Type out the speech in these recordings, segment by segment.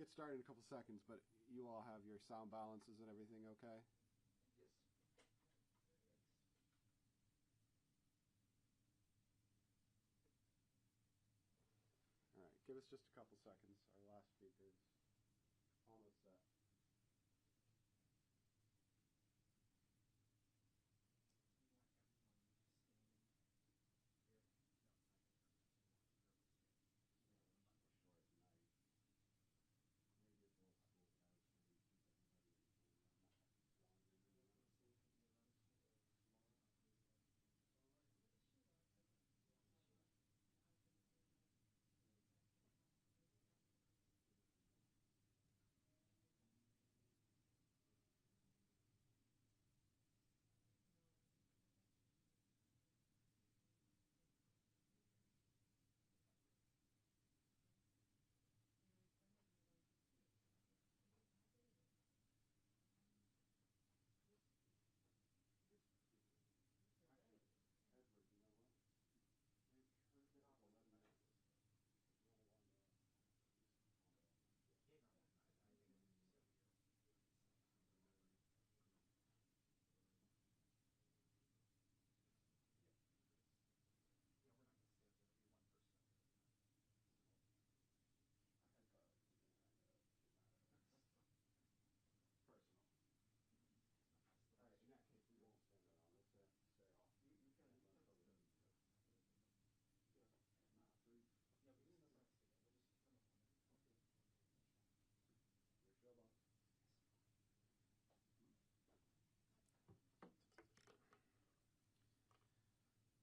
get started in a couple seconds, but you all have your sound balances and everything okay? Yes. All right, give us just a couple seconds. Our last speaker is almost set.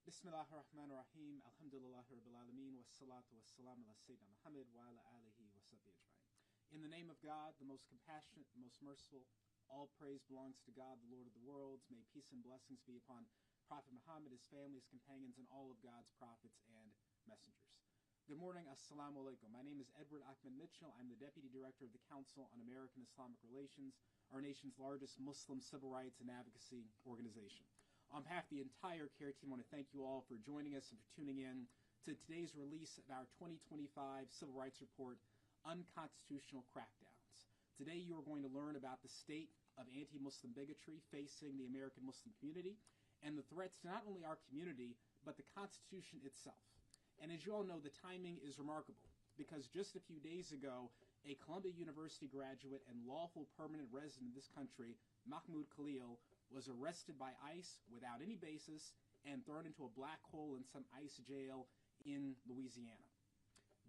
Bismillah ar-Rahman ar-Rahim, alhamdulillah rabbil alameen, wassalatu wassalam ala Sayyidina Muhammad wa ala alihi wa sahbihi ajma'in. In the name of God, the most compassionate, the most merciful, all praise belongs to God, the Lord of the worlds. May peace and blessings be upon Prophet Muhammad, his family, his companions, and all of God's prophets and messengers. Good morning, assalamu alaikum. My name is Edward Ahmed Mitchell. I'm the Deputy Director of the Council on American-Islamic Relations, our nation's largest Muslim civil rights and advocacy organization. On behalf of the entire CARE team, I want to thank you all for joining us and for tuning in to today's release of our 2025 Civil Rights Report, Unconstitutional Crackdowns. Today you are going to learn about the state of anti-Muslim bigotry facing the American Muslim community and the threats to not only our community, but the Constitution itself. And as you all know, the timing is remarkable because just a few days ago, a Columbia University graduate and lawful permanent resident of this country, Mahmoud Khalil, was arrested by ICE without any basis and thrown into a black hole in some ICE jail in Louisiana.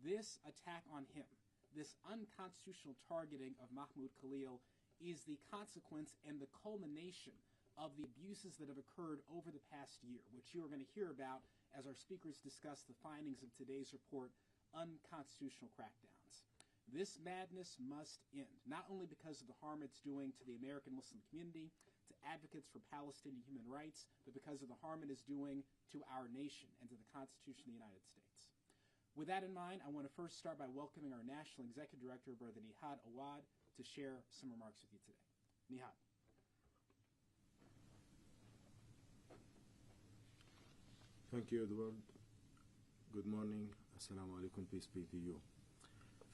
This attack on him, this unconstitutional targeting of Mahmoud Khalil, is the consequence and the culmination of the abuses that have occurred over the past year, which you are going to hear about as our speakers discuss the findings of today's report, Unconstitutional Crackdowns. This madness must end, not only because of the harm it's doing to the American Muslim community, to advocates for Palestinian human rights, but because of the harm it is doing to our nation and to the Constitution of the United States. With that in mind, I want to first start by welcoming our National Executive Director, Brother Nihad Awad, to share some remarks with you today. Nihad. Thank you, Edward. Good morning. Assalamu alaikum. Peace be to you.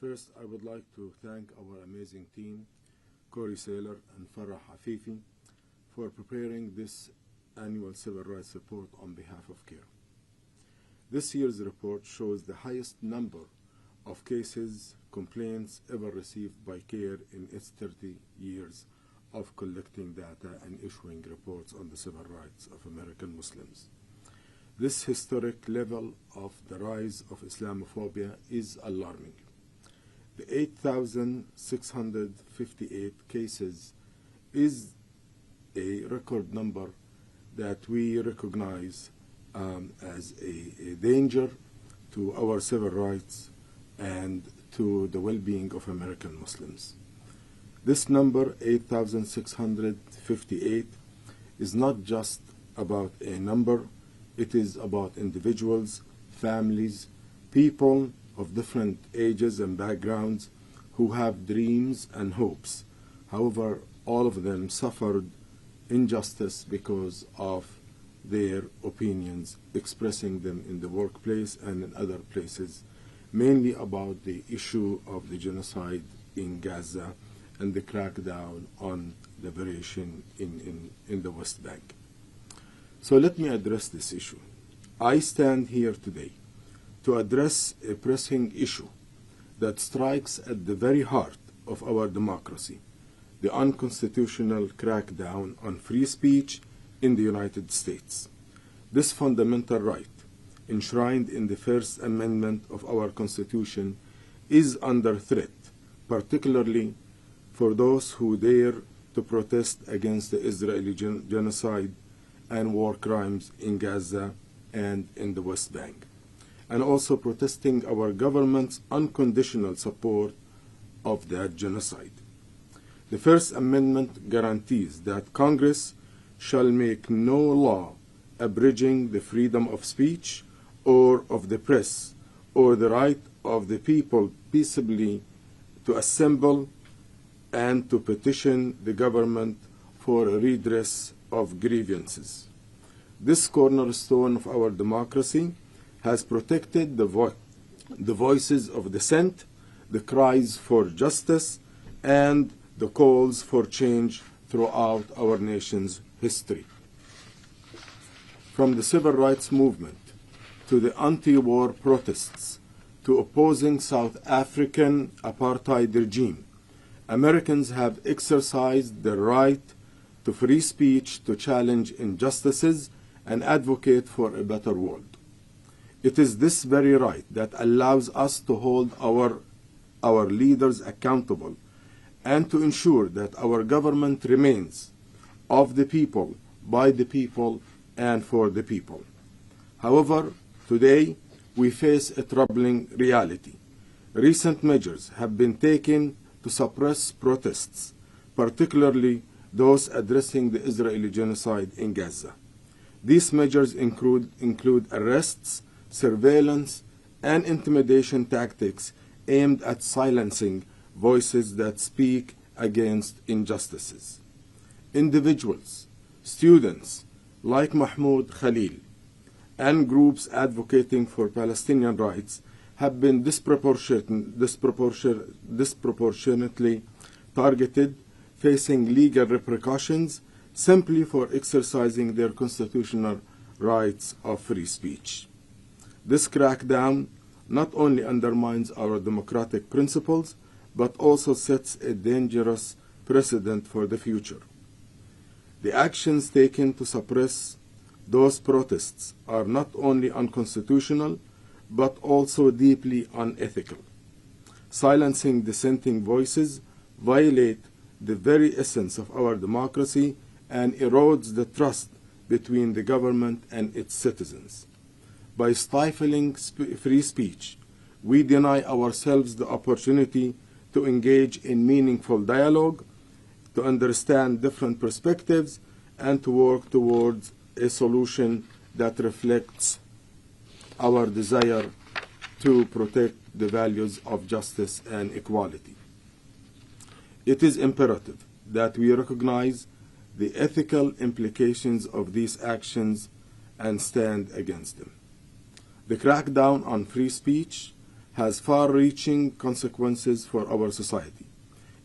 First, I would like to thank our amazing team, Corey Saylor and Farah Afifi, for preparing this annual Civil Rights Report on behalf of CARE. This year's report shows the highest number of cases, complaints ever received by CARE in its 30 years of collecting data and issuing reports on the civil rights of American Muslims. This historic level of the rise of Islamophobia is alarming. The 8,658 cases is a record number that we recognize as a danger to our civil rights and to the well-being of American Muslims. This number, 8,658, is not just about a number. It is about individuals, families, people of different ages and backgrounds who have dreams and hopes. However, all of them suffered injustice because of their opinions, expressing them in the workplace and in other places, mainly about the issue of the genocide in Gaza and the crackdown on liberation in the West Bank. So let me address this issue. I stand here today to address a pressing issue that strikes at the very heart of our democracy, the unconstitutional crackdown on free speech in the United States. This fundamental right, enshrined in the First Amendment of our Constitution, is under threat, particularly for those who dare to protest against the Israeli genocide and war crimes in Gaza and in the West Bank, and also protesting our government's unconditional support of that genocide. The First Amendment guarantees that Congress shall make no law abridging the freedom of speech or of the press or the right of the people peaceably to assemble and to petition the government for a redress of grievances. This cornerstone of our democracy has protected the voices of dissent, the cries for justice, and the calls for change throughout our nation's history. From the civil rights movement to the anti-war protests to opposing South African apartheid regime, Americans have exercised their right to free speech to challenge injustices and advocate for a better world. It is this very right that allows us to hold our leaders accountable and to ensure that our government remains of the people, by the people, and for the people. However, today we face a troubling reality. Recent measures have been taken to suppress protests, particularly those addressing the Israeli genocide in Gaza. These measures include arrests, surveillance, and intimidation tactics aimed at silencing voices that speak against injustices. Individuals, students like Mahmoud Khalil, and groups advocating for Palestinian rights have been disproportionately targeted, facing legal repercussions simply for exercising their constitutional rights of free speech. This crackdown not only undermines our democratic principles, but also sets a dangerous precedent for the future. The actions taken to suppress those protests are not only unconstitutional, but also deeply unethical. Silencing dissenting voices violate the very essence of our democracy and erodes the trust between the government and its citizens. By stifling free speech, we deny ourselves the opportunity to engage in meaningful dialogue, to understand different perspectives, and to work towards a solution that reflects our desire to protect the values of justice and equality. It is imperative that we recognize the ethical implications of these actions and stand against them. The crackdown on free speech has far-reaching consequences for our society.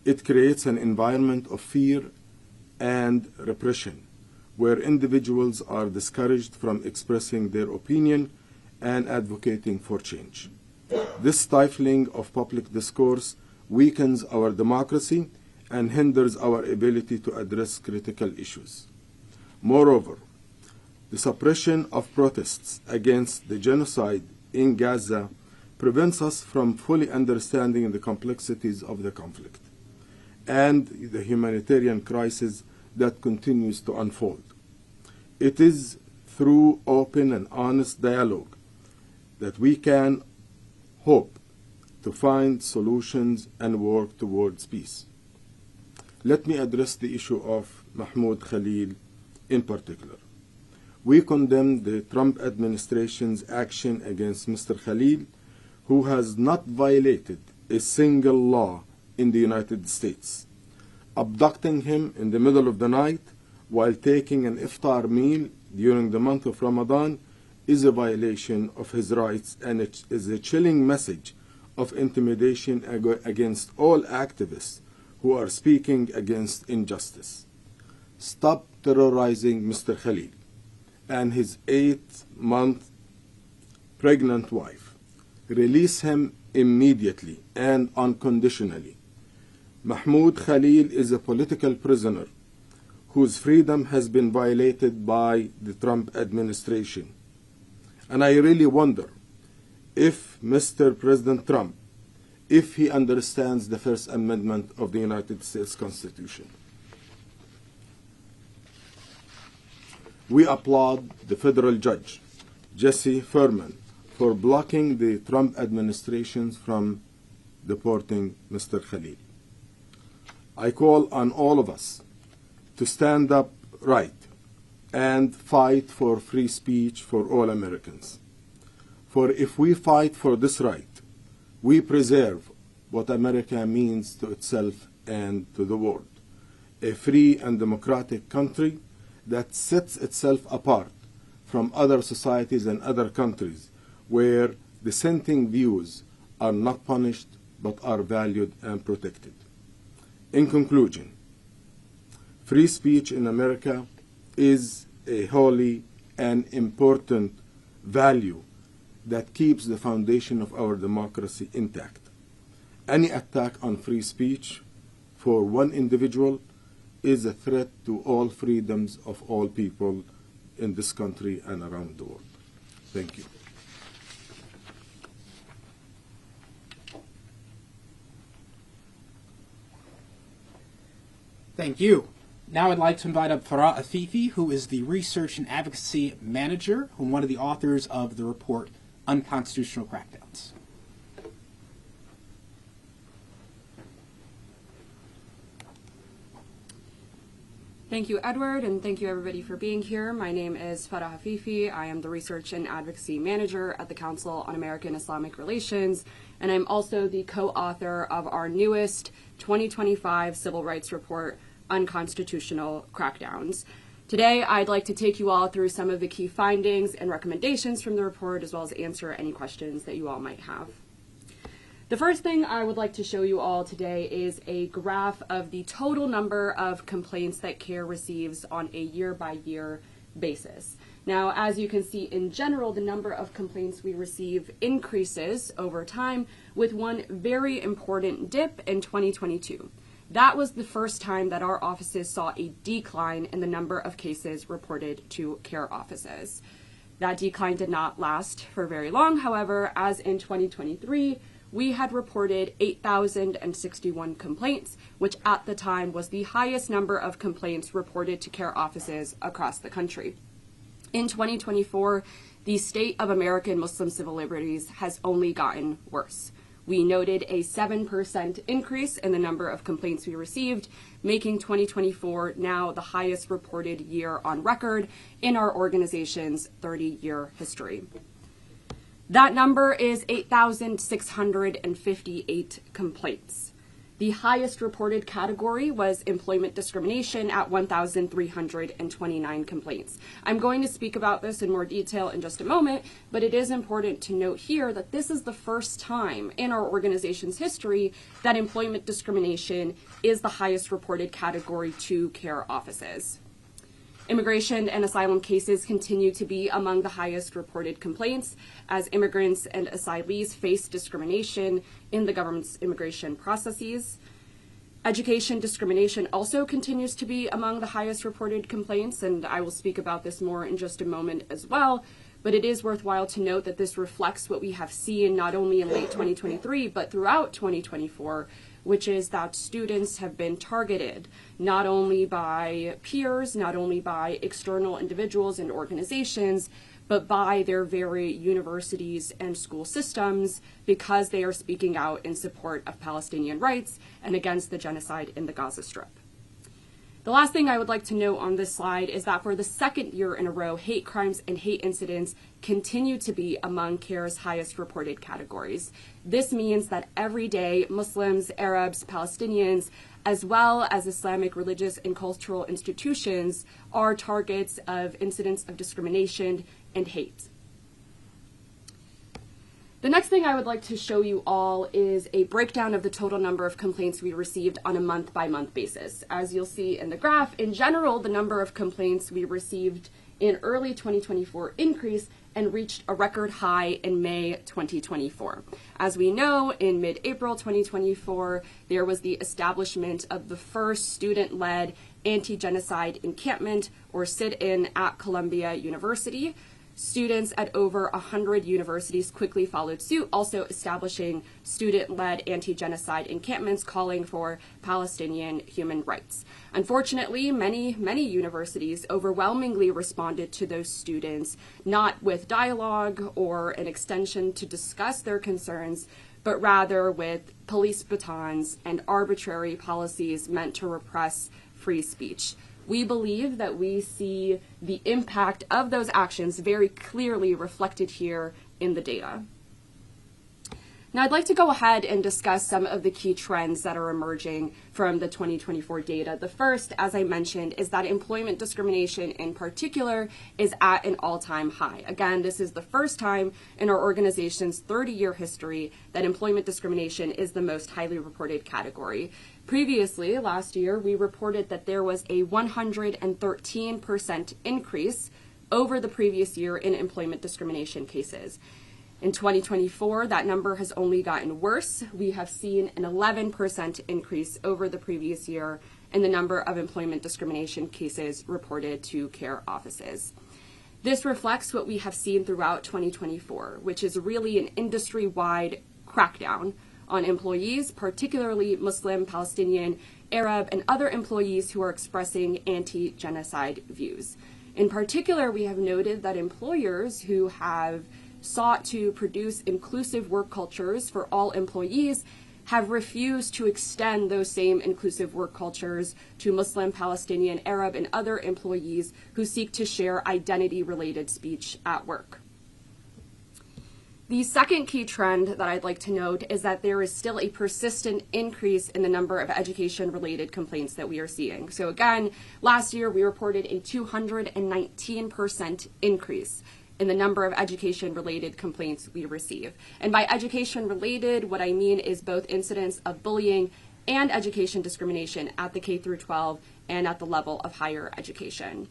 It creates an environment of fear and repression, where individuals are discouraged from expressing their opinion and advocating for change. This stifling of public discourse weakens our democracy and hinders our ability to address critical issues. Moreover, the suppression of protests against the genocide in Gaza prevents us from fully understanding the complexities of the conflict and the humanitarian crisis that continues to unfold. It is through open and honest dialogue that we can hope to find solutions and work towards peace. Let me address the issue of Mahmoud Khalil in particular. We condemn the Trump administration's action against Mr. Khalil, who has not violated a single law in the United States. Abducting him in the middle of the night while taking an iftar meal during the month of Ramadan is a violation of his rights, and it is a chilling message of intimidation against all activists who are speaking against injustice. Stop terrorizing Mr. Khalil and his 8-month pregnant wife. Release him immediately and unconditionally. Mahmoud Khalil is a political prisoner whose freedom has been violated by the Trump administration. And I really wonder if Mr. President Trump, if he understands the First Amendment of the United States Constitution. We applaud the federal judge, Jesse Furman, for blocking the Trump administration from deporting Mr. Khalil. I call on all of us to stand up right and fight for free speech for all Americans. For if we fight for this right, we preserve what America means to itself and to the world, a free and democratic country that sets itself apart from other societies and other countries where dissenting views are not punished but are valued and protected. In conclusion, free speech in America is a holy and important value that keeps the foundation of our democracy intact. Any attack on free speech for one individual is a threat to all freedoms of all people in this country and around the world. Thank you. Thank you. Now I'd like to invite up Farah Afifi, who is the Research and Advocacy Manager, and one of the authors of the report, Unconstitutional Crackdowns. Thank you, Edward, and thank you, everybody, for being here. My name is Farah Afifi. I am the Research and Advocacy Manager at the Council on American-Islamic Relations, and I'm also the co-author of our newest 2025 Civil Rights Report, Unconstitutional Crackdowns. Today, I'd like to take you all through some of the key findings and recommendations from the report, as well as answer any questions that you all might have. The first thing I would like to show you all today is a graph of the total number of complaints that CARE receives on a year-by-year basis. Now, as you can see, in general, the number of complaints we receive increases over time, with one very important dip in 2022. That was the first time that our offices saw a decline in the number of cases reported to CARE offices. That decline did not last for very long, however, as in 2023, we had reported 8,061 complaints, which at the time was the highest number of complaints reported to CARE offices across the country. In 2024, the state of American Muslim civil liberties has only gotten worse. We noted a 7% increase in the number of complaints we received, making 2024 now the highest reported year on record in our organization's 30-year history. That number is 8,658 complaints. The highest reported category was employment discrimination at 1,329 complaints. I'm going to speak about this in more detail in just a moment, but it is important to note here that this is the first time in our organization's history that employment discrimination is the highest reported category to CARE offices. Immigration and asylum cases continue to be among the highest reported complaints as immigrants and asylees face discrimination in the government's immigration processes. Education discrimination also continues to be among the highest reported complaints, and I will speak about this more in just a moment as well. But it is worthwhile to note that this reflects what we have seen not only in late 2023, but throughout 2024, which is that students have been targeted not only by peers, not only by external individuals and organizations, but by their very universities and school systems because they are speaking out in support of Palestinian rights and against the genocide in the Gaza Strip. The last thing I would like to note on this slide is that for the second year in a row, hate crimes and hate incidents continue to be among CARE's highest reported categories. This means that every day Muslims, Arabs, Palestinians, as well as Islamic religious and cultural institutions are targets of incidents of discrimination and hate. The next thing I would like to show you all is a breakdown of the total number of complaints we received on a month-by-month basis. As you'll see in the graph, in general, the number of complaints we received in early 2024 increased and reached a record high in May 2024. As we know, in mid-April 2024, there was the establishment of the first student-led anti-genocide encampment, or sit-in, at Columbia University. Students at over 100 universities quickly followed suit, also establishing student-led anti-genocide encampments calling for Palestinian human rights. Unfortunately, many universities overwhelmingly responded to those students, not with dialogue or an extension to discuss their concerns, but rather with police batons and arbitrary policies meant to repress free speech. We believe that we see the impact of those actions very clearly reflected here in the data. Now, I'd like to go ahead and discuss some of the key trends that are emerging from the 2024 data. The first, as I mentioned, is that employment discrimination in particular is at an all-time high. Again, this is the first time in our organization's 30-year history that employment discrimination is the most highly reported category. Previously, last year, we reported that there was a 113% increase over the previous year in employment discrimination cases. In 2024, that number has only gotten worse. We have seen an 11% increase over the previous year in the number of employment discrimination cases reported to care offices. This reflects what we have seen throughout 2024, which is really an industry-wide crackdown on employees, particularly Muslim, Palestinian, Arab, and other employees who are expressing anti-genocide views. In particular, we have noted that employers who have sought to produce inclusive work cultures for all employees have refused to extend those same inclusive work cultures to Muslim, Palestinian, Arab, and other employees who seek to share identity-related speech at work. The second key trend that I'd like to note is that there is still a persistent increase in the number of education-related complaints that we are seeing. So again, last year we reported a 219% increase in the number of education-related complaints we receive. And by education-related, what I mean is both incidents of bullying and education discrimination at the K through 12 and at the level of higher education.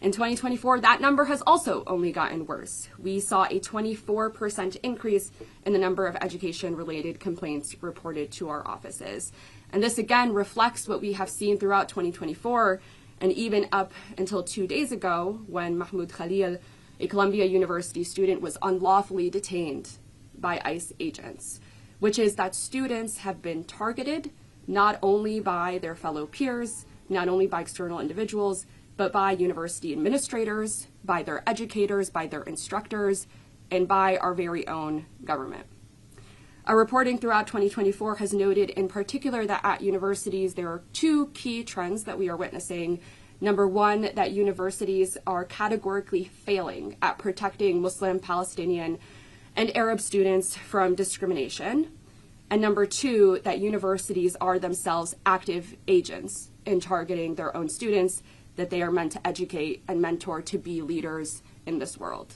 In 2024, that number has also only gotten worse. We saw a 24% increase in the number of education-related complaints reported to our offices. And this again reflects what we have seen throughout 2024 and even up until 2 days ago when Mahmoud Khalil, a Columbia University student, was unlawfully detained by ICE agents, which is that students have been targeted not only by their fellow peers, not only by external individuals, but by university administrators, by their educators, by their instructors, and by our very own government. Our reporting throughout 2024 has noted in particular that at universities there are two key trends that we are witnessing. Number one, that universities are categorically failing at protecting Muslim, Palestinian, and Arab students from discrimination. And number two, that universities are themselves active agents in targeting their own students that they are meant to educate and mentor to be leaders in this world.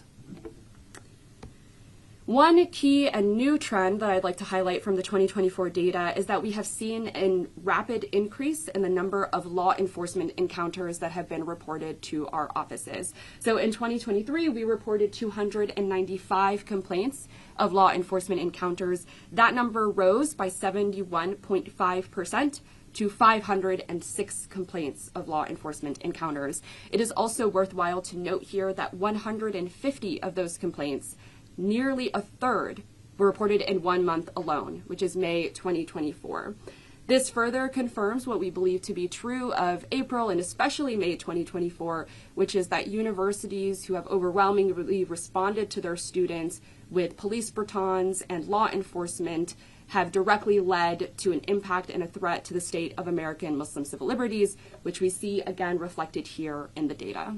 One key and new trend that I'd like to highlight from the 2024 data is that we have seen a rapid increase in the number of law enforcement encounters that have been reported to our offices. So in 2023, we reported 295 complaints of law enforcement encounters. That number rose by 71.5% to 506 complaints of law enforcement encounters. It is also worthwhile to note here that 150 of those complaints, nearly a third, were reported in 1 month alone, which is May 2024. This further confirms what we believe to be true of April and especially May 2024, which is that universities who have overwhelmingly responded to their students with police batons and law enforcement have directly led to an impact and a threat to the state of American Muslim civil liberties, which we see again reflected here in the data.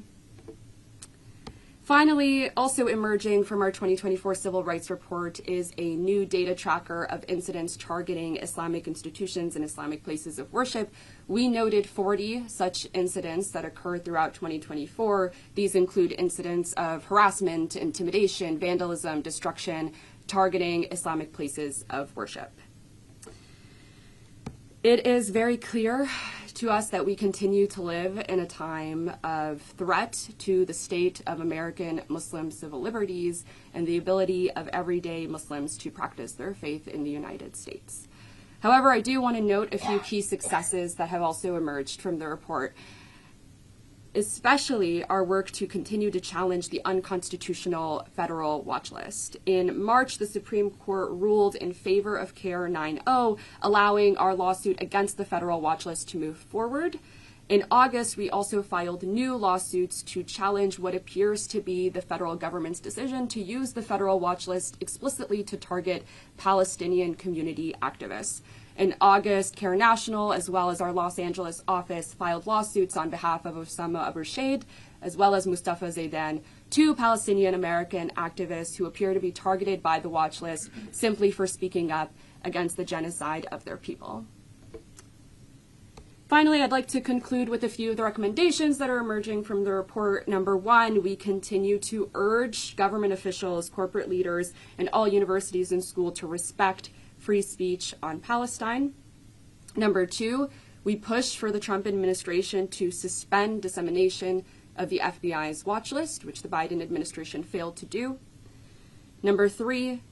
Finally, also emerging from our 2024 Civil Rights Report is a new data tracker of incidents targeting Islamic institutions and Islamic places of worship. We noted 40 such incidents that occurred throughout 2024. These include incidents of harassment, intimidation, vandalism, destruction, targeting Islamic places of worship. It is very clear to us that we continue to live in a time of threat to the state of American Muslim civil liberties and the ability of everyday Muslims to practice their faith in the United States. However, I do want to note a few key successes that have also emerged from the report, especially our work to continue to challenge the unconstitutional federal watch list. In March, the Supreme Court ruled in favor of CARE 9.0, allowing our lawsuit against the federal watch list to move forward. In August, we also filed new lawsuits to challenge what appears to be the federal government's decision to use the federal watch list explicitly to target Palestinian community activists. In August, CARE National, as well as our Los Angeles office, filed lawsuits on behalf of Osama Abu Shaid, as well as Mustafa Zaidan, two Palestinian American activists who appear to be targeted by the watch list simply for speaking up against the genocide of their people. Finally, I'd like to conclude with a few of the recommendations that are emerging from the report. Number one, we continue to urge government officials, corporate leaders, and all universities and schools to respect free speech on Palestine. Number two, we push for the Trump administration to suspend dissemination of the FBI's watch list, which the Biden administration failed to do. Number three,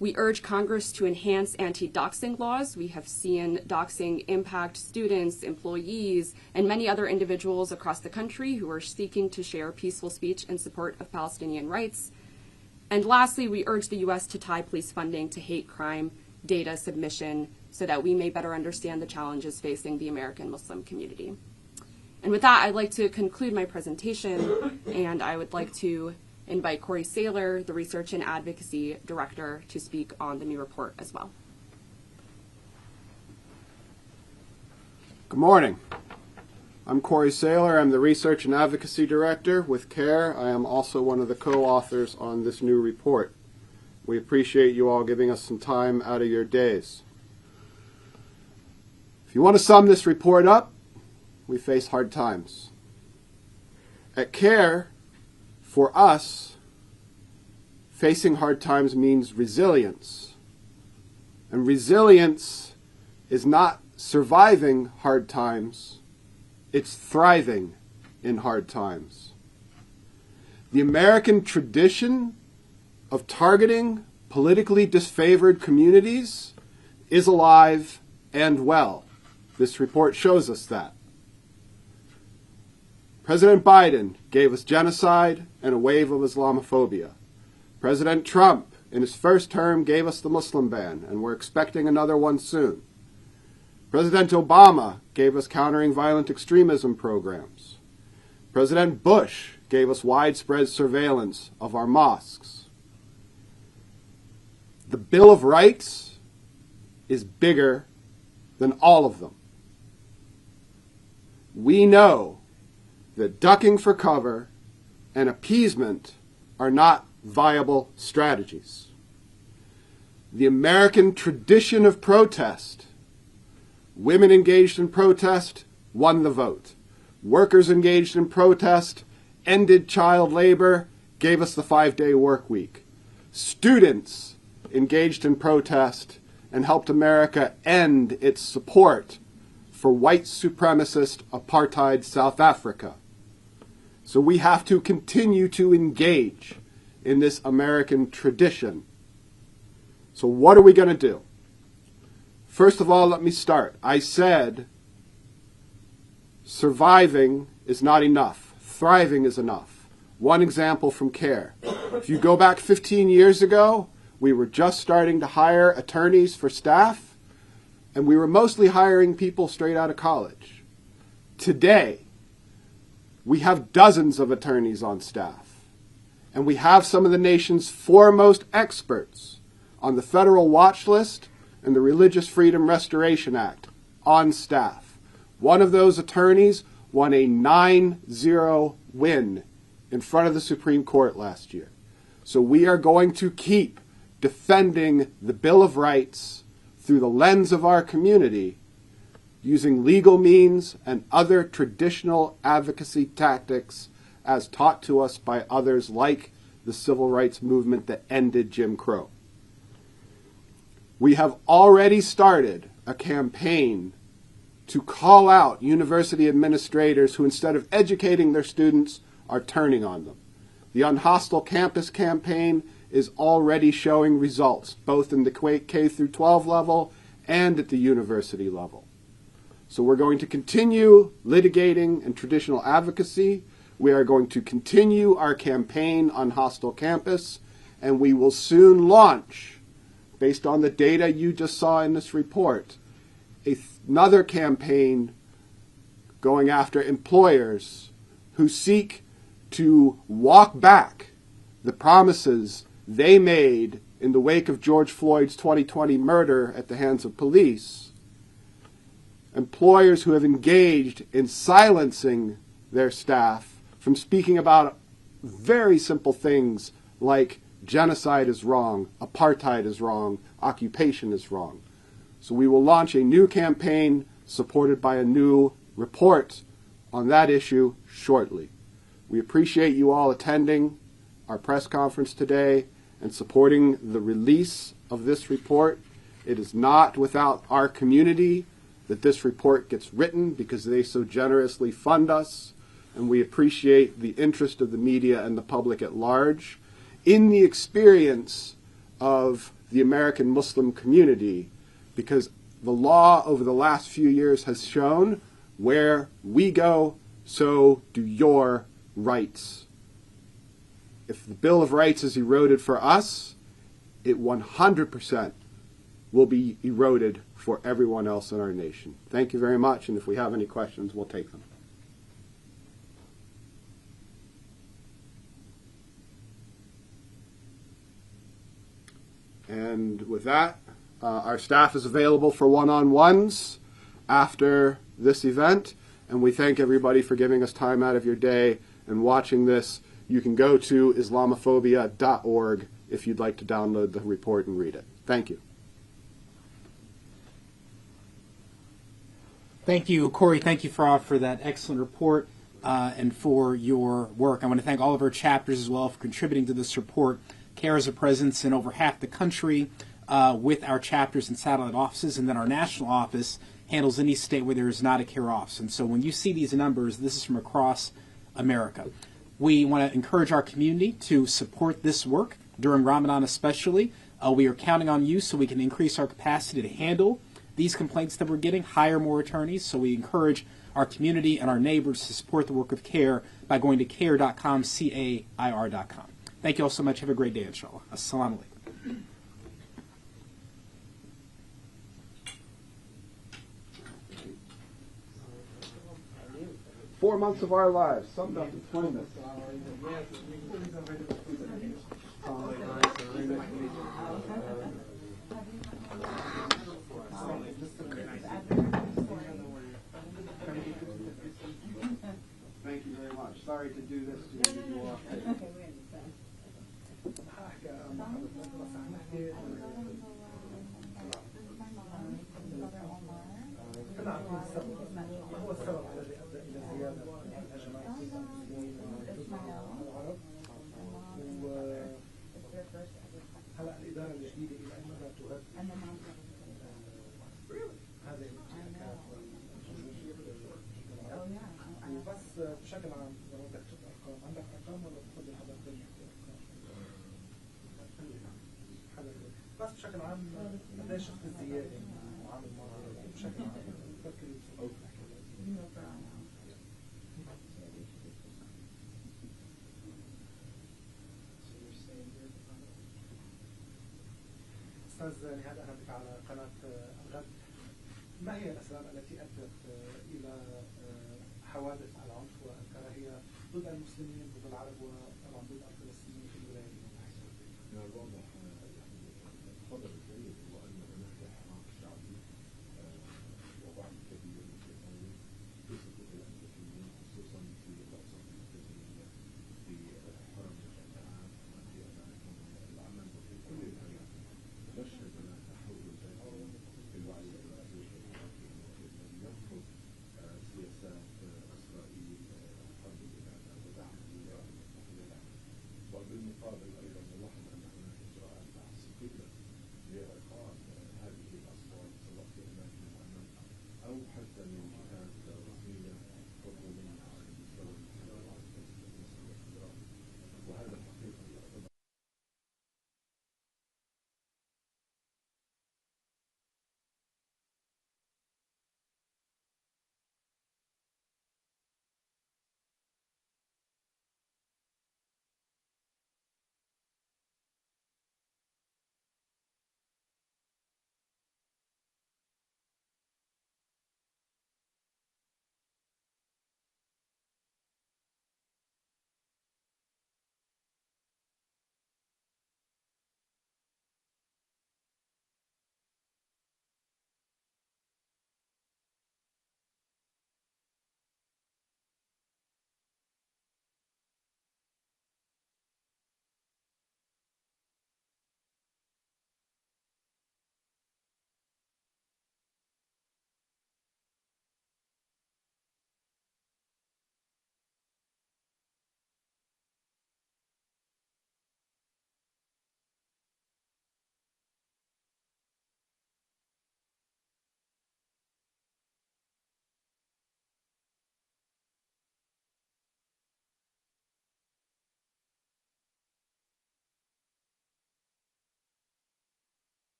we urge Congress to enhance anti-doxing laws. We have seen doxing impact students, employees, and many other individuals across the country who are seeking to share peaceful speech in support of Palestinian rights. And lastly, we urge the U.S. to tie police funding to hate crime data submission so that we may better understand the challenges facing the American Muslim community. And with that, I'd like to conclude my presentation, and I would like to invite Corey Saylor, the Research and Advocacy Director, to speak on the new report as well. Good morning. I'm Corey Saylor. I'm the Research and Advocacy Director with CARE. I am also one of the co-authors on this new report. We appreciate you all giving us some time out of your days. If you want to sum this report up, we face hard times. At CARE, for us, facing hard times means resilience. And resilience is not surviving hard times, it's thriving in hard times. The American tradition of targeting politically disfavored communities is alive and well. This report shows us that. President Biden gave us genocide and a wave of Islamophobia. President Trump, in his first term, gave us the Muslim ban, and we're expecting another one soon. President Obama gave us countering violent extremism programs. President Bush gave us widespread surveillance of our mosques. The Bill of Rights is bigger than all of them. We know that ducking for cover and appeasement are not viable strategies. The American tradition of protest, women engaged in protest won the vote. Workers engaged in protest ended child labor, gave us the 5-day work week. Students engaged in protest and helped America end its support for white supremacist apartheid South Africa. So we have to continue to engage in this American tradition. So what are we going to do? First of all, let me start. I said surviving is not enough. Thriving is enough. One example from CARE. If you go back 15 years ago, we were just starting to hire attorneys for staff, and we were mostly hiring people straight out of college. Today, we have dozens of attorneys on staff, and we have some of the nation's foremost experts on the federal watch list and the Religious Freedom Restoration Act on staff. One of those attorneys won a 9-0 win in front of the Supreme Court last year. So we are going to keep defending the Bill of Rights through the lens of our community, using legal means and other traditional advocacy tactics as taught to us by others like the civil rights movement that ended Jim Crow. We have already started a campaign to call out university administrators who, instead of educating their students, are turning on them. The Unhostile Campus campaign is already showing results, both in the K through 12 level and at the university level. So we're going to continue litigating and traditional advocacy. We are going to continue our campaign on Hostile Campus, and we will soon launch, based on the data you just saw in this report, another campaign going after employers who seek to walk back the promises they made in the wake of George Floyd's 2020 murder at the hands of police. Employers who have engaged in silencing their staff from speaking about very simple things like genocide is wrong, apartheid is wrong, occupation is wrong. So we will launch a new campaign supported by a new report on that issue shortly. We appreciate you all attending our press conference today and supporting the release of this report. It is not without our community that this report gets written, because they so generously fund us, and we appreciate the interest of the media and the public at large in the experience of the American Muslim community, because the law over the last few years has shown where we go, so do your rights. If the Bill of Rights is eroded for us, it 100% will be eroded for everyone else in our nation. Thank you very much, and if we have any questions, we'll take them. And with that, our staff is available for one-on-ones after this event, and we thank everybody for giving us time out of your day and watching this. You can go to Islamophobia.org if you'd like to download the report and read it. Thank you. Thank you, Corey. Thank you, Farah, for that excellent report and for your work. I want to thank all of our chapters as well for contributing to this report. CARE has a presence in over half the country with our chapters and satellite offices, and then our national office handles any state where there is not a CARE office. And so when you see these numbers, this is from across America. We want to encourage our community to support this work during Ramadan especially. We are counting on you so we can increase our capacity to handle these complaints that we're getting, hire more attorneys. So we encourage our community and our neighbors to support the work of CARE by going to care.com, CAIR.com. Thank you all so much. Have a great day, inshallah. Assalamu alaikum. 4 months of our lives, summed up in 20 minutes. Thank you very much. Sorry to do this to you all. بشكل عام لو بدك تشوف ارقام، عندك ارقام ولا بتفضل حدا ثاني يحكي ارقام؟ بس بشكل عام قديش شفت الزياده من عام الماضي بشكل عام بفكر استاذ نهاد، اهلا بك على قناه الغد. ما هي الاسباب التي ادت الى حوادث العنف والكراهية ضد المسلمين ضد العرب وطبعا ضد الفلسطينيين في الولايات المتحدة؟